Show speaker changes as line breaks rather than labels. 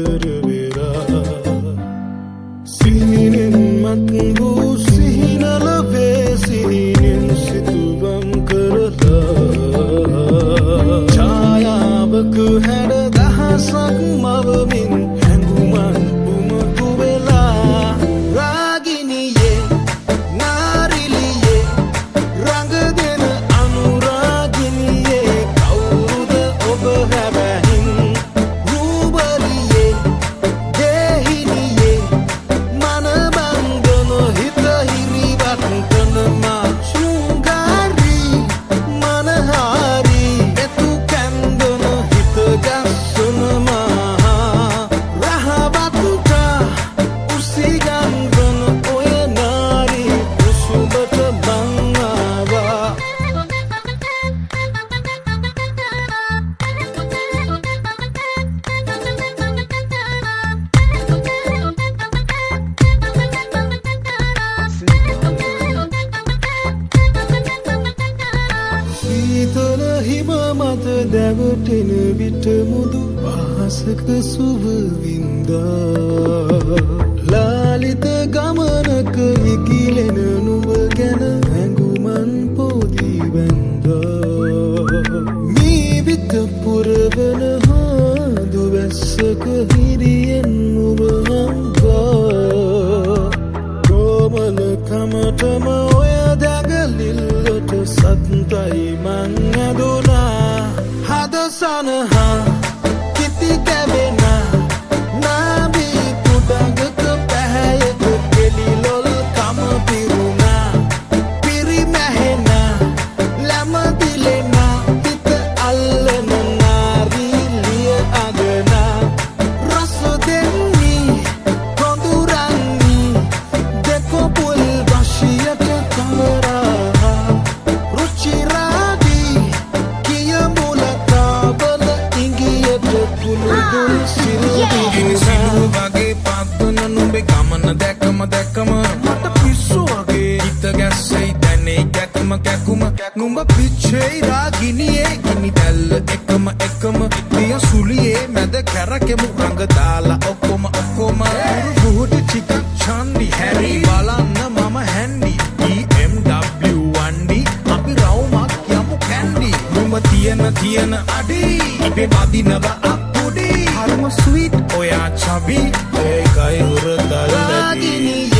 අතර වෙලා සිහිනෙන් මත්වූ සිහිනල වේ සිහිනෙන් සිතුවම් කරලා ඡායාවක හැඩ දහසක් මවමින් හැඟුමන් උමතු වෙලා රාගිනියේ නාරිලියේ රඟ දෙන අනුරාගිනියේ කවුරුද ඔබ හැබැහින් රූබලියේ දේහිනියේ මනබන්ධන හිත හිරිවත් කනමා ශෘංගාරී මනහාරී එතු කැන්දන හිත ගස්සනමා රහවතුකා උසිගන්වන ඔය නාරී කුසුඹට බංආවා සීතල හිම මත දැවටෙන විට මුදු පහසක සුව වින්දා ලාලිත ගමනක ඉගිලෙන නුඹ ගැන හැඟුමන් පොදී වැන්දා මී විත පුරවන හාදු වැස්සක හිරියෙන් නුඹ හංගා කොමල කමටම ඔය දැගලිල්ලට සත්තයි මං ඇදුනා හද සනහා කිති කැවෙනා නාබී කුඩඟක පැහැයක කෙලිලොල් කම පිරුණා පිරිමැහෙනා ලැමදිලෙනා හිත අල්ලන නාරීලිය අගනා රස දෙන්නී කොඳුරන්නී දෙකොපුල් වශියට කවරා රුචිරාදී කියමුලකාවල ඉංගියට පුළුදුල් සිල්දිනා
වගේ පත්වන නුඹේ ගමන දැකම මට පිස්සු වගේ හිත ගැස්සෙයි දැනේ කැකුම නුඹ පිච්චෙයි රාගිනියේ ගිනි දැල්ල එකම දිය සුලියේ මැද කැරකෙමු රඟ දාලා ඔක්කොම රුහුට චිකක් චන්දි හැරි බලන්න මම හැන්ඩි BMW වන්ඩි අපි රවුමක් යමු කැන්ඩි නුඹ තියෙන අඩි ඉබේ වදිනව අප්පුඩි හරිම ස්වීට් ඔයා චබි ඒකයි උරතල්ලදී